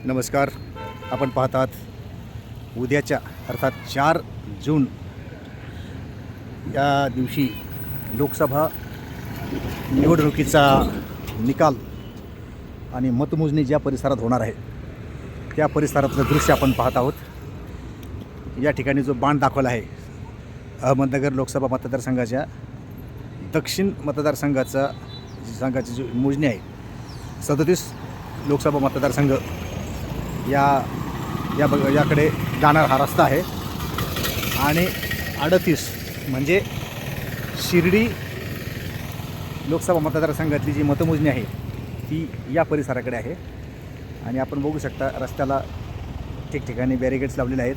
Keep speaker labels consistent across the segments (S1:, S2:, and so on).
S1: नमस्कार. आपण पाहतात उद्याच्या अर्थात 4 जून या दिवशी लोकसभा निवडणुकीचा निकाल आणि मतमोजणी ज्या परिसरात होणार आहे त्या परिसरातलं दृश्य आपण पाहत आहोत. या ठिकाणी जो बाण दाखवला आहे अहमदनगर लोकसभा मतदारसंघाच्या दक्षिण संघाची जी मोजणी आहे 37 लोकसभा मतदारसंघ याकडे जाणार हा रस्ता आहे आणि 38 म्हणजे शिर्डी लोकसभा मतदारसंघातली जी मतमोजणी आहे ती या परिसराकडे आहे. आणि आपण बघू शकता रस्त्याला ठिकठिकाणी बॅरिकेड्स लावलेले आहेत.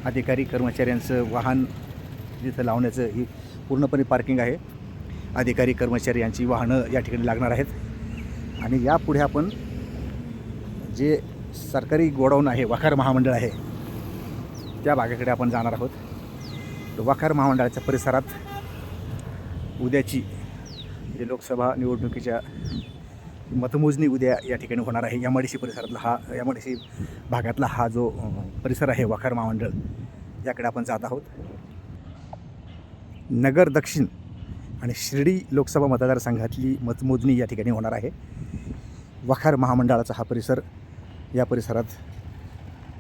S1: अधिकारी कर्मचाऱ्यांचं वाहन जिथं लावण्याचं ही पूर्णपणे पार्किंग आहे. अधिकारी कर्मचारी यांची वाहनं या ठिकाणी लागणार आहेत. आणि यापुढे आपण जे सरकारी गोडाऊन आहे वखार महामंडळ आहे त्या भागाकडे आपण जाणार आहोत. वखार महामंडळाच्या परिसरात उद्याची जे लोकसभा निवडणुकीच्या मतमोजणी उद्या या ठिकाणी होणार आहे. एमआयडीसी परिसरातला एमआयडीसी भागातला हा जो परिसर आहे वखार महामंडळ याकडे आपण जात आहोत. नगर दक्षिण आणि शिर्डी लोकसभा मतदारसंघातली मतमोजणी या ठिकाणी होणार आहे. वखार महामंडळाचा हा परिसर, या परिसरात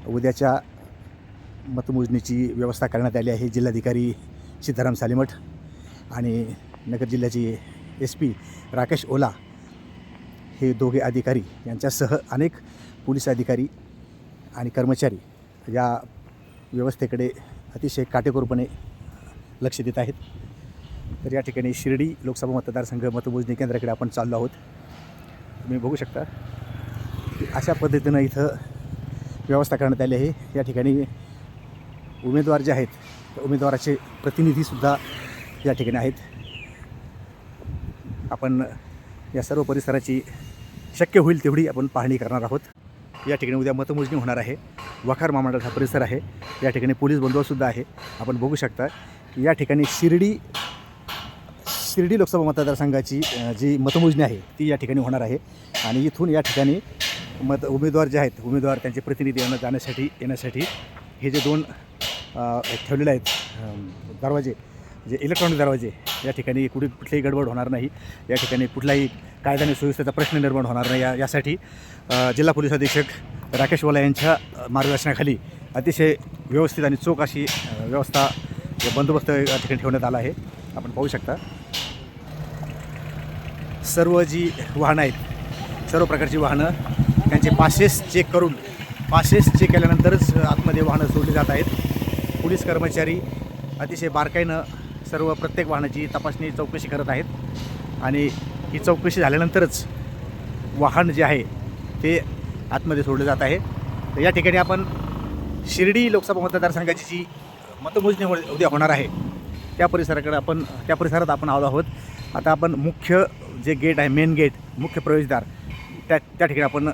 S1: उद्याच्या मतमोजणीची व्यवस्था करण्यात आली आहे. जिल्हाधिकारी सीताराम सालीमठ आणि नगर जिल्ह्याचे SP राकेश ओला हे दोघे अधिकारी यांच्यासह अनेक पोलीस अधिकारी आणि कर्मचारी या व्यवस्थेकडे अतिशय काटेकोरपणे लक्ष देत आहेत. तर या ठिकाणी शिर्डी लोकसभा मतदारसंघ मतमोजणी केंद्राकडे आपण चाललो आहोत. तुम्ही बघू शकता की अशा पद्धतीनं इथं व्यवस्था करण्यात आली आहे. या ठिकाणी उमेदवार जे आहेत त्या उमेदवाराचे प्रतिनिधीसुद्धा या ठिकाणी आहेत. आपण या सर्व परिसराची शक्य होईल तेवढी आपण पाहणी करणार आहोत. या ठिकाणी उद्या मतमोजणी होणार आहे. वखार महामंडळ हा परिसर आहे. या ठिकाणी पोलीस बंदोबस्तसुद्धा आहे. आपण बघू शकता की या ठिकाणी शिर्डी लोकसभा मतदारसंघाची जी मतमोजणी आहे ती या ठिकाणी होणार आहे. आणि इथून या ठिकाणी उमेदवार जे आहेत त्यांचे प्रतिनिधी येण्यासाठी हे जे 2 ठेवलेले आहेत दरवाजे, जे इलेक्ट्रॉनिक दरवाजे, या ठिकाणी कुठलीही गडबड होणार नाही. या ठिकाणी कुठलाही कायदा आणि सुव्यवस्थेचा प्रश्न निर्माण होणार नाही. यासाठी जिल्हा पोलीस अधीक्षक राकेश ओला यांच्या मार्गदर्शनाखाली अतिशय व्यवस्थित आणि चोख अशी व्यवस्था बंदोबस्त या ठिकाणी ठेवण्यात आला आहे. आपण पाहू शकता सर्व जी वाहनं आहेत, सर्व प्रकारची वाहनं त्यांचे पासेस चेक केल्यानंतरच आतमध्ये वाहनं सोडली जात आहेत. पोलीस कर्मचारी अतिशय बारकाईनं सर्व प्रत्येक वाहनाची तपासणी चौकशी करत आहेत. आणि ही चौकशी झाल्यानंतरच वाहन जे आहे ते आतमध्ये सोडलं जात आहे. तर या ठिकाणी आपण शिर्डी लोकसभा मतदारसंघाची जी मतमोजणी उद्या होणार आहे त्या परिसरात आपण आलो आहोत. आता आपण मुख्य जे गेट आहे, मेन गेट, मुख्य प्रवेशद्वार त्या ठिकाणी आपण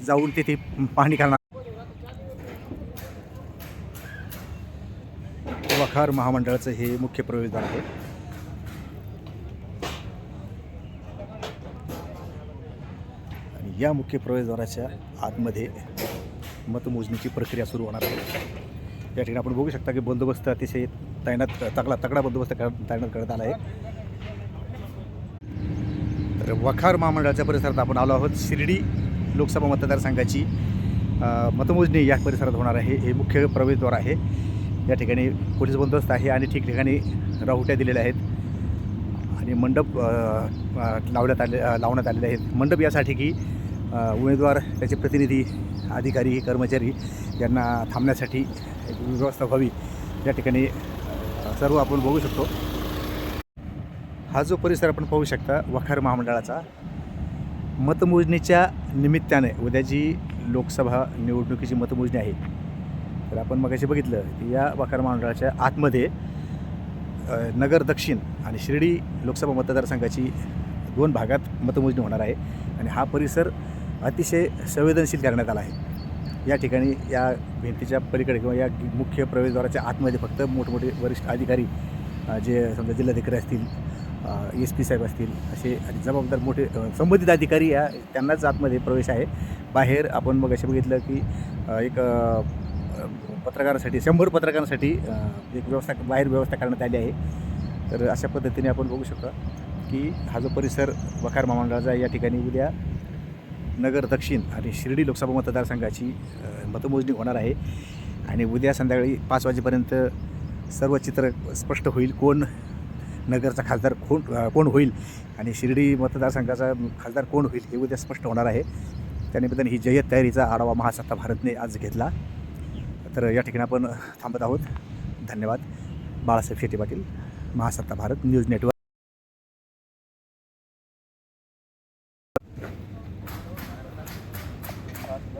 S1: जाऊन तिथे पाहणी करणार. वखार महामंडळाचं हे मुख्य प्रवेशद्वार आहे. आणि या मुख्य प्रवेशद्वाराच्या आतमध्ये मतमोजणीची प्रक्रिया सुरू होणार आहे. या ठिकाणी आपण बघू शकता की बंदोबस्त अतिशय तगडा बंदोबस्त तैनात करण्यात आला आहे. तर वखार महामंडळाच्या परिसरात आपण आलो आहोत. शिर्डी लोकसभा मतदारसंघाची मतमोजणी या परिसरात होणार आहे. हे मुख्य प्रवेशद्वार आहे. या ठिकाणी पोलीस बंदोबस्त आहे आणि ठिकठिकाणी राहुट्या दिलेल्या आहेत आणि मंडप लावण्यात आलेले आहेत. मंडप यासाठी की उमेदवार, त्याचे प्रतिनिधी, अधिकारी, कर्मचारी यांना थांबण्यासाठी एक व्यवस्था व्हावी. या ठिकाणी सर्व आपण बघू शकतो. हा जो परिसर आपण पाहू शकता वखार महामंडळाचा, मतमोजणीच्या निमित्ताने उद्या जी लोकसभा निवडणुकीची मतमोजणी आहे तर आपण मगाशी बघितलं की या वखार महामंडळाच्या आतमध्ये नगर दक्षिण आणि शिर्डी लोकसभा मतदारसंघाची 2 भागात मतमोजणी होणार आहे. आणि हा परिसर अतिशय संवेदनशील करण्यात आला आहे. या ठिकाणी या भिंतीच्या पलीकडे किंवा या मुख्य प्रवेशद्वाराच्या आतमध्ये फक्त मोठमोठे वरिष्ठ अधिकारी, जे समजा जिल्हाधिकारी असतील, SP साहेब असतील असे आणि जबाबदार मोठे संबंधित अधिकारी त्यांनाच आतमध्ये प्रवेश आहे. बाहेर आपण मग असे बघितलं की एक पत्रकारांसाठी 100 पत्रकारांसाठी एक बाहेर व्यवस्था करण्यात आली आहे. तर अशा पद्धतीने आपण बघू शकता की हा जो परिसर वखार महामंडळाचा या ठिकाणी उद्या नगर दक्षिण आणि शिर्डी लोकसभा मतदारसंघाची मतमोजणी होणार आहे. आणि उद्या संध्याकाळी 5 वाजेपर्यंत सर्व चित्र स्पष्ट होईल. कोण नगरचा खासदार कोण होईल आणि शिर्डी मतदारसंघाचा खासदार कोण होईल हे उद्या स्पष्ट होणार आहे. त्यानिमित्ताने ही जय्यत तयारीचा आढावा महासत्ता भारतने आज घेतला. तर या ठिकाणी आपण थांबत आहोत. धन्यवाद. बाळासाहेब शेट्टी पाटील, महासत्ता भारत न्यूज नेटवर्क.